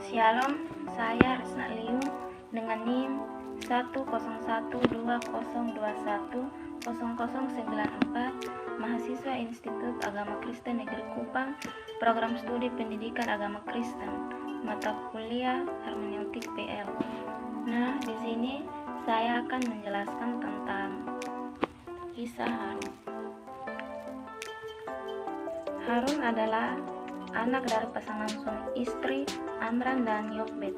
Shalom, saya Resna Liu dengan NIM 10120210094, mahasiswa Institut Agama Kristen Negeri Kupang, program studi pendidikan agama Kristen, mata kuliah hermeneutik PL. Nah, di sini saya akan menjelaskan tentang kisah Harun. Harun adalah anak dari pasangan suami istri Amram dan Yokbed.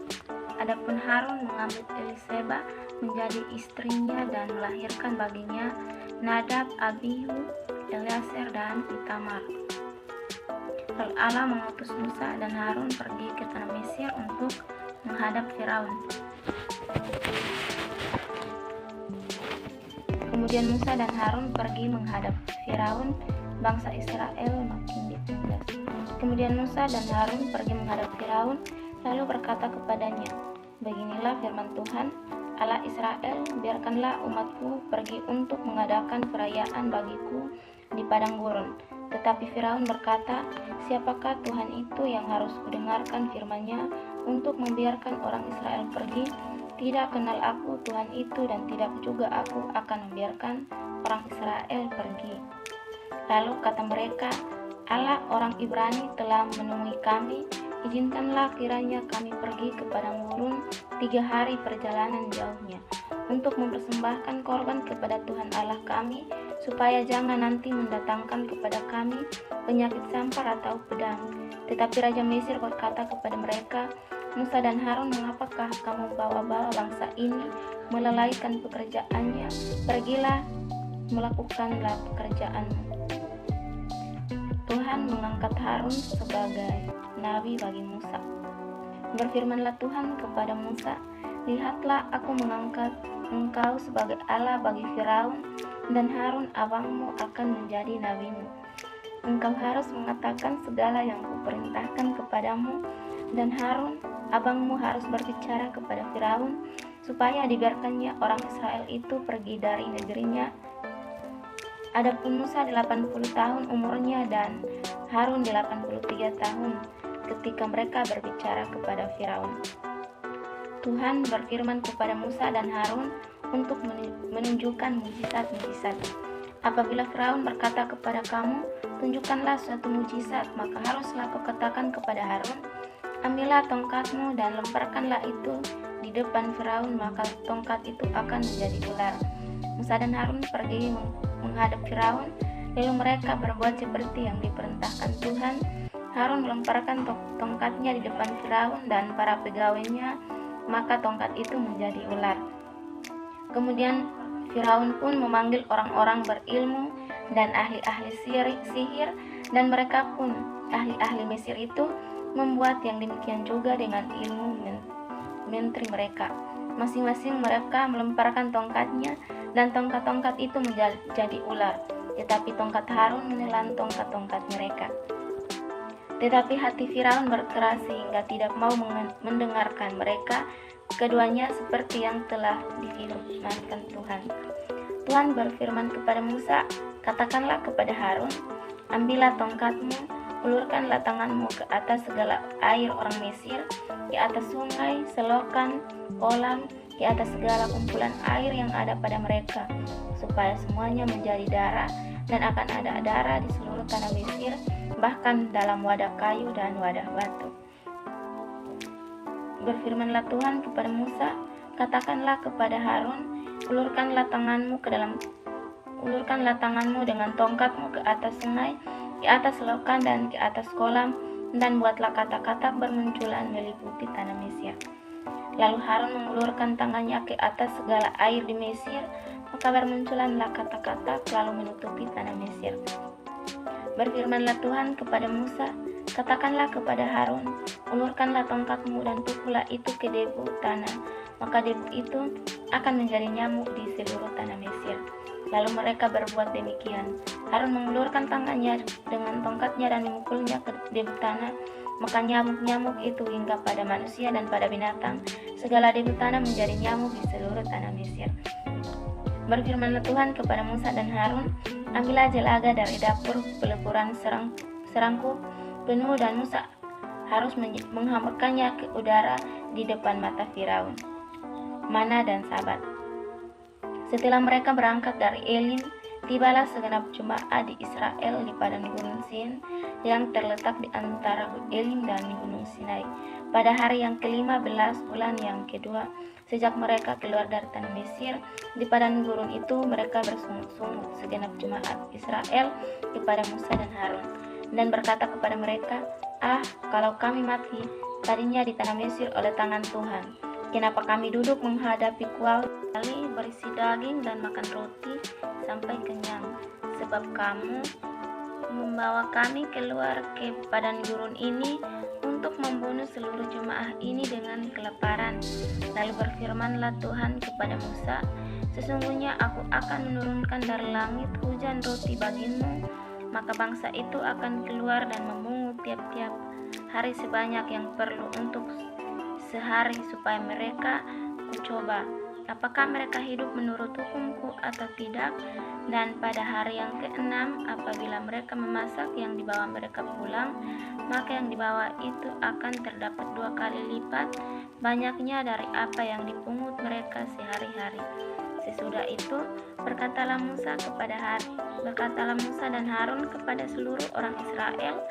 Adapun Harun mengambil Eliseba menjadi istrinya dan melahirkan baginya Nadab, Abihu, Eleazar dan Itamar. Lalu Allah mengutus Musa dan Harun pergi ke tanah Mesir untuk menghadap Firaun. Kemudian Musa dan Harun pergi menghadap Firaun, bangsa Israel makin ditindas. Kemudian Musa dan Harun pergi menghadap Firaun, lalu berkata kepadanya, "Beginilah firman Tuhan, Allah Israel, biarkanlah umatku pergi untuk mengadakan perayaan bagiku di padang gurun." Tetapi Firaun berkata, "Siapakah Tuhan itu yang harus kudengarkan firman-Nya untuk membiarkan orang Israel pergi? Tidak kenal aku Tuhan itu, dan tidak juga aku akan membiarkan orang Israel pergi." Lalu kata mereka, "Allah orang Ibrani telah menemui kami, izinkanlah kiranya kami pergi ke padang gurun 3 hari perjalanan jauhnya, untuk mempersembahkan korban kepada Tuhan Allah kami, supaya jangan nanti mendatangkan kepada kami penyakit sampar atau pedang." Tetapi Raja Mesir berkata kepada mereka, "Musa dan Harun, mengapakah kamu bawa-bawa bangsa ini melalaikan pekerjaannya? Pergilah, melakukanlah pekerjaanmu." Tuhan mengangkat Harun sebagai nabi bagi Musa. Berfirmanlah Tuhan kepada Musa, "Lihatlah, aku mengangkat engkau sebagai Allah bagi Firaun, dan Harun abangmu akan menjadi nabimu. Engkau harus mengatakan segala yang kuperintahkan kepadamu, dan Harun abangmu harus berbicara kepada Firaun, supaya dibiarkannya orang Israel itu pergi dari negerinya." Adapun Musa 80 tahun umurnya dan Harun 83 tahun ketika mereka berbicara kepada Firaun. Tuhan berfirman kepada Musa dan Harun untuk menunjukkan mujizat-mujizat. "Apabila Firaun berkata kepada kamu, 'Tunjukkanlah suatu mujizat,' maka haruslah kau katakan kepada Harun, 'Ambillah tongkatmu dan lemparkanlah itu di depan Firaun, maka tongkat itu akan menjadi ular.'" Musa dan Harun pergi menghadap Firaun, lalu mereka berbuat seperti yang diperintahkan Tuhan. Harun melemparkan tongkatnya di depan Firaun dan para pegawainya, maka tongkat itu menjadi ular. Kemudian Firaun pun memanggil orang-orang berilmu dan ahli-ahli sihir, dan mereka pun, ahli-ahli Mesir itu, membuat yang demikian juga dengan ilmu menteri mereka. Masing-masing mereka melemparkan tongkatnya, dan tongkat-tongkat itu menjadi ular, tetapi tongkat Harun menelan tongkat-tongkat mereka. Tetapi hati Firaun berkeras sehingga tidak mau mendengarkan mereka, keduanya seperti yang telah difirmankan Tuhan. Tuhan berfirman kepada Musa, "Katakanlah kepada Harun, ambillah tongkatmu, ulurkanlah tanganmu ke atas segala air orang Mesir, di atas sungai, selokan, kolam, di atas segala kumpulan air yang ada pada mereka, supaya semuanya menjadi darah, dan akan ada darah di seluruh tanah Mesir, bahkan dalam wadah kayu dan wadah batu." Berfirmanlah Tuhan kepada Musa, "Katakanlah kepada Harun, ulurkanlah tanganmu dengan tongkatmu ke atas sungai, di atas selokan dan di atas kolam, dan buatlah kata-kata bermunculan meliputi tanah Mesir." Lalu Harun mengulurkan tangannya ke atas segala air di Mesir, maka bermunculanlah kata-kata lalu menutupi tanah Mesir. Berfirmanlah Tuhan kepada Musa, "Katakanlah kepada Harun, ulurkanlah tongkatmu dan pukullah itu ke debu tanah, maka debu itu akan menjadi nyamuk di seluruh tanah Mesir." Lalu mereka berbuat demikian. Harun mengulurkan tangannya dengan tongkatnya dan memukulnya ke debu tanah, maka nyamuk-nyamuk itu hingga pada manusia dan pada binatang. Segala debu tanah menjadi nyamuk di seluruh tanah Mesir. Berfirmanlah Tuhan kepada Musa dan Harun, "Ambillah jelaga dari dapur peleburan serangkuk penuh," dan Musa harus menghamburkannya ke udara di depan mata Firaun. Mana dan Sabat. Setelah mereka berangkat dari Elim, tibalah segenap jemaat di Israel di padang gunung Sin yang terletak di antara Elim dan gunung Sinai. Pada hari yang ke-15 bulan yang kedua, sejak mereka keluar dari tanah Mesir, di padang gurun itu mereka bersungut-sungut segenap jemaat Israel kepada Musa dan Harun, dan berkata kepada mereka, kalau kami mati tadinya di tanah Mesir oleh tangan Tuhan, kenapa kami duduk menghadapi kuali berisi daging dan makan roti sampai kenyang? Sebab kamu membawa kami keluar ke padang gurun ini untuk membunuh seluruh jemaah ini dengan kelaparan. Lalu berfirmanlah Tuhan kepada Musa, sesungguhnya aku akan menurunkan dari langit hujan roti bagimu, maka bangsa itu akan keluar dan memungut tiap-tiap hari sebanyak yang perlu untuk sehari, supaya mereka kucoba apakah mereka hidup menurut hukumku atau tidak. Dan pada hari yang ke-6, apabila mereka memasak yang dibawa mereka pulang, maka yang dibawa itu akan terdapat 2 kali lipat banyaknya dari apa yang dipungut mereka sehari-hari. Sesudah itu berkatalah Musa dan Harun kepada seluruh orang Israel,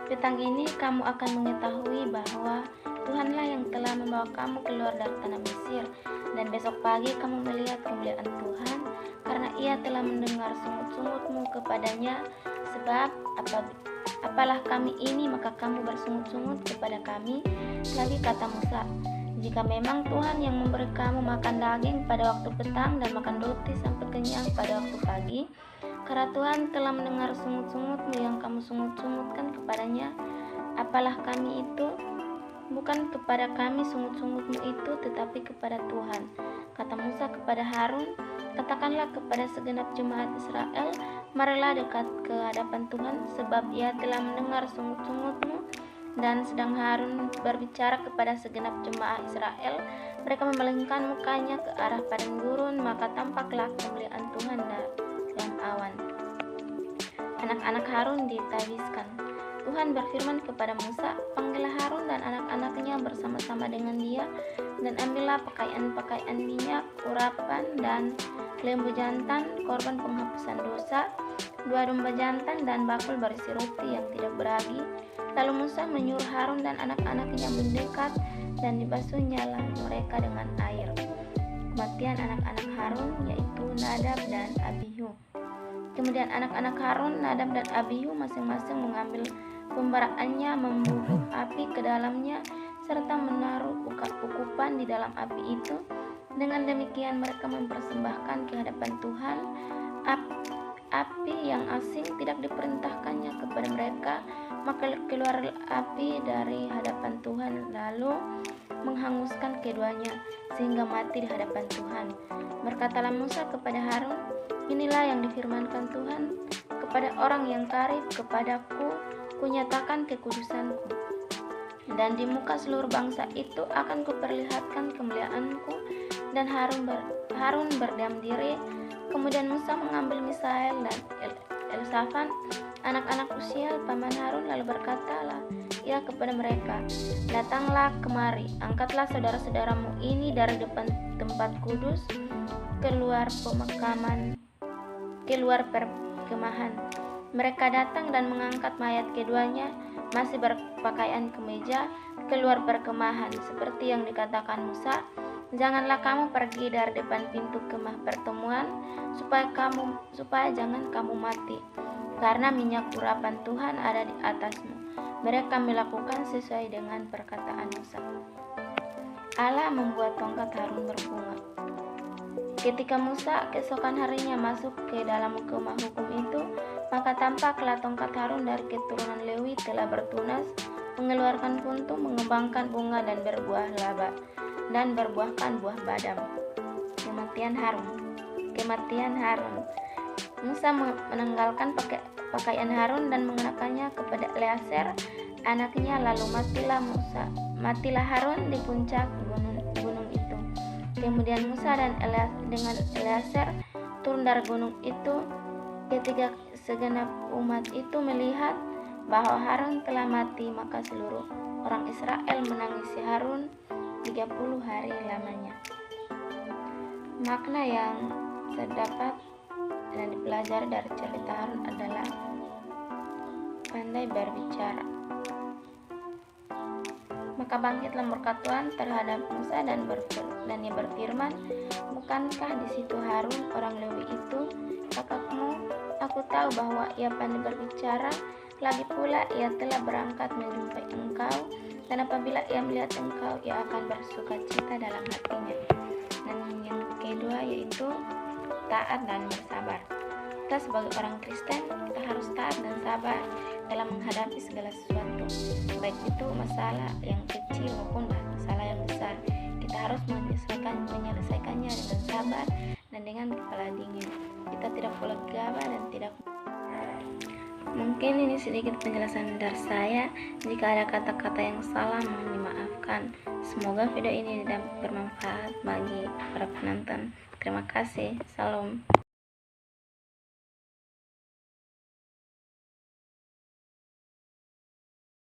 petang ini kamu akan mengetahui bahwa Tuhanlah yang telah membawa kamu keluar dari tanah Mesir, dan besok pagi kamu melihat kemuliaan Tuhan, karena Ia telah mendengar sungut-sungutmu kepadanya. Sebab apalah kami ini, maka kamu bersungut-sungut kepada kami. Lagi kata Musa, jika memang Tuhan yang memberi kamu makan daging pada waktu petang dan makan roti sampai kenyang pada waktu pagi, karena Tuhan telah mendengar sungut-sungutmu yang kamu sungut-sungutkan kepadanya, apalah kami itu? Bukan kepada kami sungut-sungutmu itu, tetapi kepada Tuhan. Kata Musa kepada Harun, katakanlah kepada segenap jemaat Israel, marilah dekat ke hadapan Tuhan, sebab Ia telah mendengar sungut-sungutmu. Dan sedang Harun berbicara kepada segenap jemaah Israel, mereka memalingkan mukanya ke arah padang gurun, maka tampaklah kemuliaan Tuhan dalam awan. Anak-anak Harun ditabiskan. Tuhan berfirman kepada Musa, panggillah Harun dan anak-anaknya bersama-sama dengan dia, dan ambillah pakaian-pakaian minyak, urapan, dan lembu jantan, korban penghapusan dosa, 2 domba jantan, dan bakul berisi roti yang tidak beragi. Lalu Musa menyuruh Harun dan anak-anaknya mendekat, dan dibasuhnyalah mereka dengan air. Kematian anak-anak Harun, yaitu Nadab dan Abihu. Kemudian anak-anak Harun, Nadab dan Abihu masing-masing mengambil pembaraannya, membubuh api ke dalamnya, serta menaruh ukupan di dalam api itu. Dengan demikian mereka mempersembahkan ke hadapan Tuhan api yang asing, tidak diperintahkannya kepada mereka. Maka keluar api dari hadapan Tuhan, lalu menghanguskan keduanya, sehingga mati di hadapan Tuhan. Berkatalah Musa kepada Harun, inilah yang difirmankan Tuhan kepada orang yang karib kepadaku, kunyatakan kekudusanku, dan di muka seluruh bangsa itu akan kuperlihatkan kemuliaanku. Dan Harun berdiam diri. Kemudian Musa mengambil Misael dan Elsafan, anak-anak Usiel paman Harun, lalu berkatalah ia kepada mereka, datanglah kemari, angkatlah saudara-saudaramu ini dari depan tempat kudus keluar perkemahan. Mereka datang dan mengangkat mayat keduanya, masih berpakaian kemeja, keluar perkemahan, seperti yang dikatakan Musa. Janganlah kamu pergi dari depan pintu kemah pertemuan, supaya jangan kamu mati, karena minyak urapan Tuhan ada di atasmu. Mereka melakukan sesuai dengan perkataan Musa. Allah membuat tongkat Harun berbunga. Ketika Musa keesokan harinya masuk ke dalam kemah hukum itu, maka tampaklah tongkat Harun dari keturunan Lewi telah bertunas, mengeluarkan puntung, mengembangkan bunga dan berbuah laba, dan berbuahkan buah badam. Kematian Harun. Musa menanggalkan pakaian Harun dan mengenakannya kepada Eleazar anaknya, lalu matilah Harun di puncak gunung itu. Kemudian Musa dengan Eleazar turun dari gunung itu. Ketika segenap umat itu melihat bahwa Harun telah mati, maka seluruh orang Israel menangisi Harun 30 hari lamanya. Makna yang terdapat dan dipelajari dari cerita Harun adalah pandai berbicara. Maka bangkitlah murka Tuhan terhadap Musa dan ia berfirman, bukankah di situ Harun orang Lewi itu kakakmu? Aku tahu bahwa ia pandai berbicara, lagi pula ia telah berangkat menjumpai engkau, dan apabila ia melihat engkau, ia akan bersuka cita dalam hatinya. Dan yang kedua yaitu taat dan bersabar. Kita sebagai orang Kristen, kita harus taat dan sabar dalam menghadapi segala sesuatu, baik itu masalah yang kecil maupun masalah yang besar. Kita harus menyelesaikannya dengan sabar dan dengan kepala dingin. Kita tidak boleh gegabah dan tidak. Mungkin ini sedikit penjelasan dari saya. Jika ada kata-kata yang salah, mohon dimaafkan. Semoga video ini dapat bermanfaat bagi para penonton. Terima kasih. Salam.